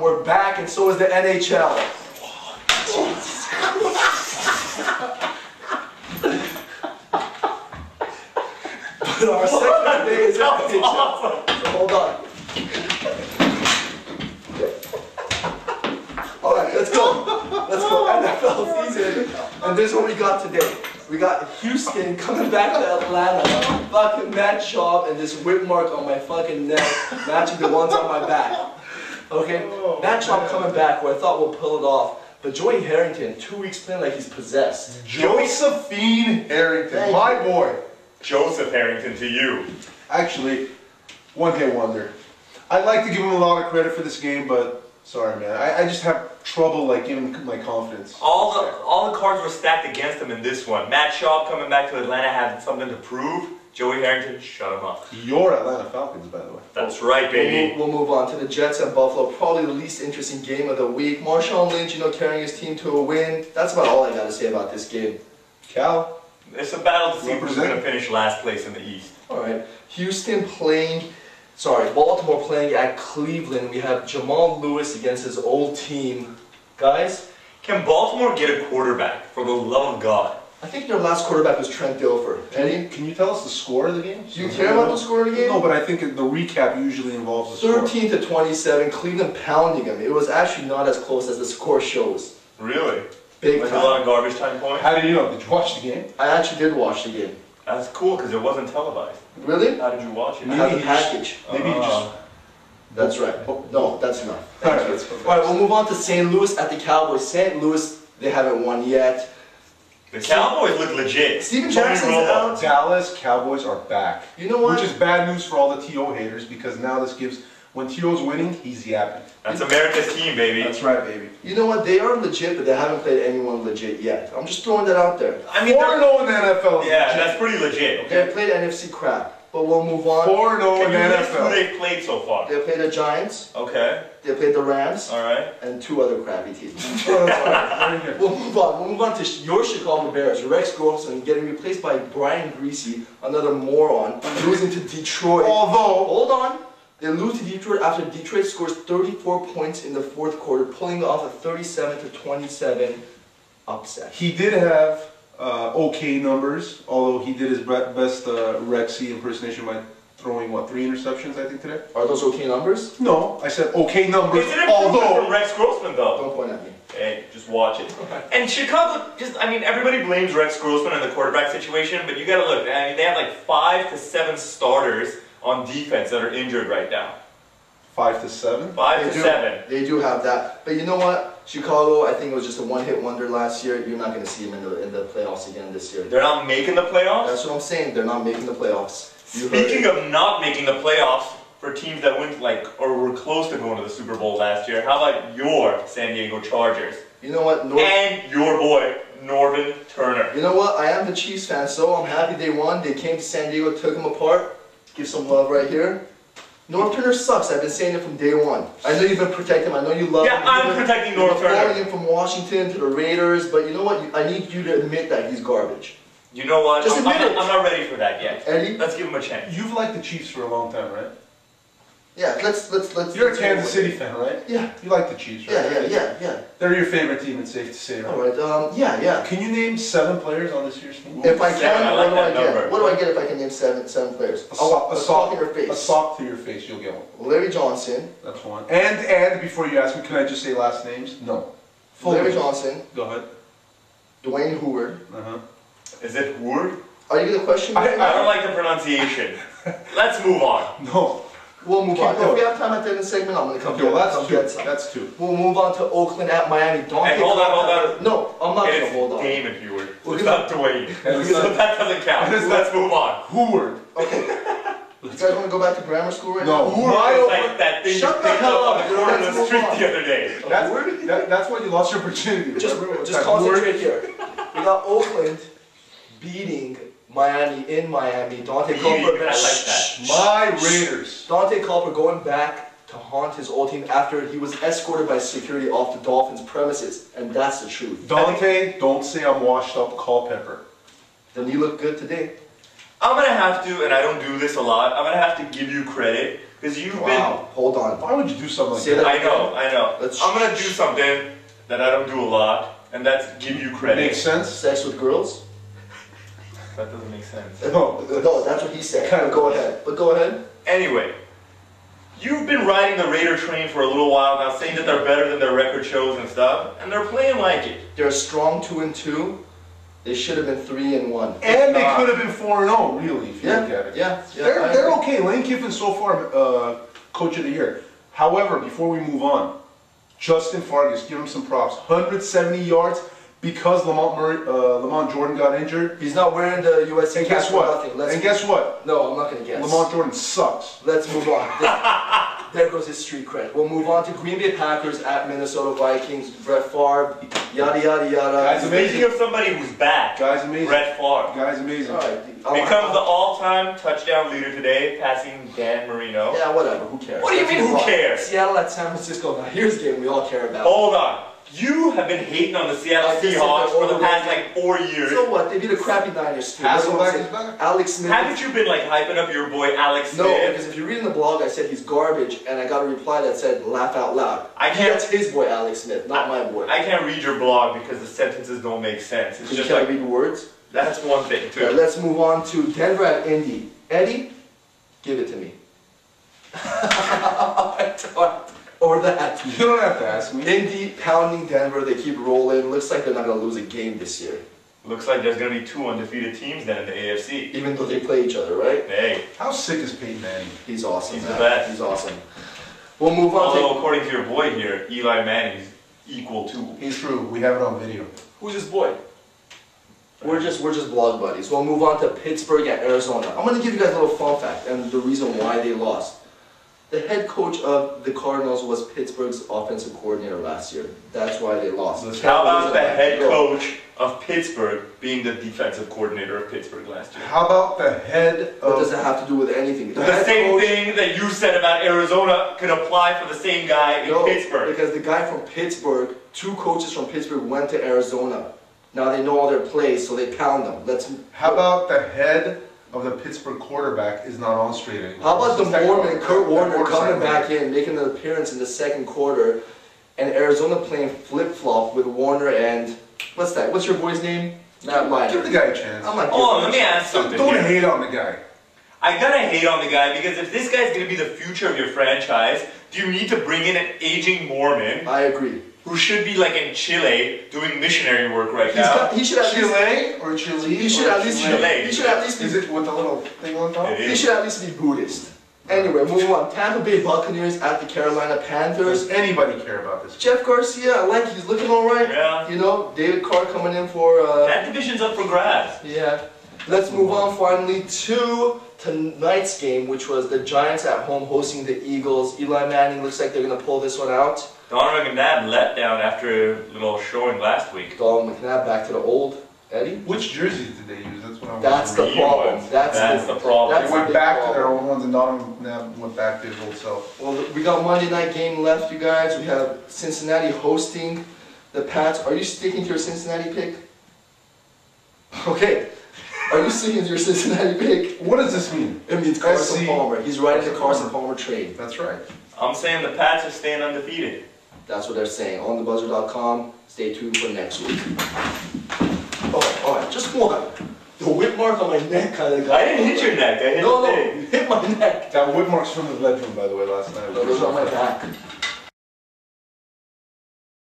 we're back, and so is the NHL. But our second today is NHL. Awesome. So hold on. Alright, let's go. Let's go. NFL season. And this is what we got today. We got Houston coming back to Atlanta. Fucking Matt Schaub and this whip mark on my fucking neck matching the ones on my back. Okay? Matt Schaub coming back where I thought we'll pull it off. But Joey Harrington, 2 weeks playing like he's possessed. Josephine Harrington, my boy. Joseph Harrington to you. Actually, one-hit wonder. I'd like to give him a lot of credit for this game, but sorry, man. I just have trouble like giving him my confidence. All the cards were stacked against him in this one. Matt Schaub coming back to Atlanta had something to prove. Joey Harrington shut him up. Your Atlanta Falcons, by the way. That's right, baby. We'll move on to the Jets and Buffalo. Probably the least interesting game of the week. Marshawn Lynch, carrying his team to a win. That's about all I got to say about this game. Cal? It's a battle to see who's going to finish last place in the East. Alright. Baltimore playing at Cleveland. We have Jamal Lewis against his old team. Guys? Can Baltimore get a quarterback, for the love of God? I think their last quarterback was Trent Dilfer. Eddie? Can you tell us the score of the game? Do you care about the score of the game? No, but I think the recap usually involves the score. 13-27, Cleveland pounding them. It was actually not as close as the score shows. Really? Big like time. a lot of garbage time points? How did you know? Did you watch the game? I actually did watch the game. That's cool, because it wasn't televised. Really? How did you watch it? I had the package. Maybe you just... That's right. No, that's enough. Alright, let's go. Alright, we'll move on to St. Louis at the Cowboys. St. Louis, they haven't won yet. The Cowboys look legit. Steven Jackson's out. Dallas Cowboys are back. You know what? Which is bad news for all the T.O. haters, because now this gives... When T.O.'s winning, he's yapping. That's America's team, baby. That's right, baby. You know what? They are legit, but they haven't played anyone legit yet. I'm just throwing that out there. I mean, 4-0 in the NFL. Yeah, that's pretty legit, okay? They played NFC crap. But we'll move on. 4-0 in Can the you list who NFL. they've played so far? They played the Giants. Okay. They played the Rams. Alright. And 2 other crappy teams. We'll move on. We'll move on to your Chicago Bears. Rex Grossman getting replaced by Brian Greasy, another moron, losing to Detroit. Although, hold on. They lose to Detroit after Detroit scores 34 points in the 4th quarter, pulling off a 37-27 upset. he did have okay numbers, although he did his best Rexy impersonation by throwing, what, 3 interceptions, I think, today? Are those okay numbers? No, I said okay numbers, It's an improvement although... from Rex Grossman, though. Don't point at me. Hey, just watch it. And Chicago, everybody blames Rex Grossman in the quarterback situation, but you gotta look, I mean, they have like 5 to 7 starters on defense that are injured right now. 5 to 7? 5 to 7. They do have that. But you know what? Chicago, I think it was just a one-hit wonder last year. You're not going to see them in the playoffs again this year. They're not making the playoffs? That's what I'm saying. They're not making the playoffs. Speaking of not making the playoffs, for teams that went or were close to going to the Super Bowl last year, how about your San Diego Chargers? You know what? And your boy, Norvin Turner. You know what? I am the Chiefs fan, so I'm happy they won. They came to San Diego, took them apart. Give some love right here. Norv Turner sucks. I've been saying it from day one. I know you've been protecting him. I know you love him. Yeah, I'm protecting Norv Turner. Following him from Washington to the Raiders, but you know what? I need you to admit that he's garbage. You know what? Just admit it. I'm not ready for that yet. Eddie? Let's give him a chance. You've liked the Chiefs for a long time, right? Yeah, let's. You're a Kansas City fan, right? Yeah. You like the Chiefs, right? Yeah. They're your favorite team, it's safe to say, right? Alright, yeah. Can you name 7 players on this year's team? If I can, I like that number. What do I get if I can name seven players? A sock in your face. A sock to your face, you'll get one. Larry Johnson. That's one. And before you ask me, can I just say last names? No. Larry Johnson. Go ahead. Dwayne Howard. Is it Ward? Are you going to question me? I don't like the pronunciation. Let's move on. No. We'll move on. going. If we have time at the end of the segment, I'm going to come Okay, well, get some. that's 2. We'll move on to Oakland at Miami. And hold on. No, I'm not going to It's hold on. Damon Heward. We'll It's give not Dwayne. So that doesn't count. Let's move on. Howard. Okay. You guys want to go back to grammar school right No. now? Heward is like that thing Shut you the picked hell up up. on the corner of Let's the move street on. the other day. That's why you lost your virginity. Just Remember? concentrate here. We got Oakland beating Miami in Miami. Dante Culper. I like that. My Raiders. Dante Culper going back to haunt his old team after he was escorted by security off the Dolphins' premises, and that's the truth. Dante, don't say I'm washed up, call Pepper. Then you look good today. I'm going to have to, and I don't do this a lot, I'm going to have to give you credit Because you've Wow, hold on. Why would you do something like Say that? that. I know. Let's- I'm gonna do something that I don't do a lot, and that's give you credit. Makes sense? Sex with girls? That doesn't make sense. No. No, that's what he said. Kinda Go ahead. But go ahead. Anyway, you've been riding the Raider train for a little while now, saying that they're better than their record shows and stuff, and they're playing like it. They're a strong 2-2. They should have been 3-1. And they could have been 4-0, really, if you look at it. Yeah. They're okay. Lane Kiffin so far, coach of the year. However, before we move on, Justin Fargas, give him some props. 170 yards because Lamont Jordan got injured. He's not wearing the USA And cap guess for what? nothing. And guess what? No, I'm not going to guess. Lamont Jordan sucks. Let's move on. There goes his street cred. We'll move on to Green Bay Packers at Minnesota Vikings. Brett Favre, yada yada yada. Guys, amazing. Speaking of somebody who's back, Guy's amazing. Brett Favre Guy's amazing. All right. becomes the all-time touchdown leader today, passing Dan Marino. Yeah, whatever. Who cares? What do you mean, who cares? Seattle at San Francisco. Now here's a game we all care about. Hold on. You have been hating on the Seattle Seahawks for the past like 4 years. So what? They beat a crappy Niners team. Hasselbeck is back. Alex Smith. Haven't you been like hyping up your boy Alex Smith? No, because if you read in the blog, I said he's garbage, and I got a reply that said laugh out loud. I can't. That's his boy, Alex Smith, not my boy. I can't read your blog because the sentences don't make sense. It's You just can't like read words. that's one thing too. Okay, let's move on to Denver at Indy. Eddie, give it to me. Or that. You don't have to ask me. Indy pounding Denver. They keep rolling. Looks like they're not going to lose a game this year. Looks like there's gonna be 2 undefeated teams then in the AFC. Even though they play each other, right? Hey, How sick is Peyton Manning? He's awesome. He's man. the best. He's awesome. We'll move on although according to your boy here, Eli Manning's equal to. He's true. We have it on video. Who's his boy? We're just blog buddies. We'll move on to Pittsburgh at Arizona. I'm going to give you guys a little fun fact and the reason why they lost. The head coach of the Cardinals was Pittsburgh's offensive coordinator last year. That's why they lost. How about the head coach of Pittsburgh being the defensive coordinator of Pittsburgh last year? How about the head What of... does it have to do with anything? The same thing that you said about Arizona could apply for the same guy in Pittsburgh. Because the guy from Pittsburgh, 2 coaches from Pittsburgh went to Arizona. Now they know all their plays, so they pound them. How about the head of the Pittsburgh quarterback is not on straight anymore? How about the Mormon, Kurt Warner, Warner's coming second back in, making an appearance in the second quarter, and Arizona playing flip-flop with Warner and, what's that? What's your boy's name? Matt Leinart. Give the guy a chance. I'm not Oh, giving let me him a ask something Don't here. hate on the guy. I gotta hate on the guy because if this guy's gonna be the future of your franchise, do you need to bring in an aging Mormon I agree. who should be like in Chile doing missionary work right now? He should at least. Chile or Chile? He should at least. Chile. He should at least Is be. it with the little thing on top? It He is. should at least be Buddhist. Anyway, moving on. Tampa Bay Buccaneers at the Carolina Panthers. Does anybody care about this? Jeff Garcia, I like. He's looking all right. Yeah. You know, David Carr coming in for. That division's up for grabs. Yeah. Let's move on finally to tonight's game, which was the Giants at home hosting the Eagles. Eli Manning looks like they're going to pull this one out. Donovan McNabb let down after a little showing last week. Dalton McNabb back to the old Eddie. Which jerseys did they use? That's what I want That's to the read. problem. That's the problem. that's They went the back to problem. their old ones and Donovan went back to his old self. Well, we got Monday night game left, you guys. We have Cincinnati hosting the Pats. Are you sticking to your Cincinnati pick? Okay. Are you sticking to your Cincinnati pick? What does this mean? It means Carson SC. Palmer. He's riding the Carson Palmer train. That's right. I'm saying the Pats are staying undefeated. That's what they're saying. OnTheBuzzer.com. Stay tuned for next week. Oh, alright, just one. The whip mark on my neck kind of guy. I didn't hit your neck. I hit No, the no, thing. you hit my neck. That wood marks from the bedroom, by the way, last night. No, those are on my back.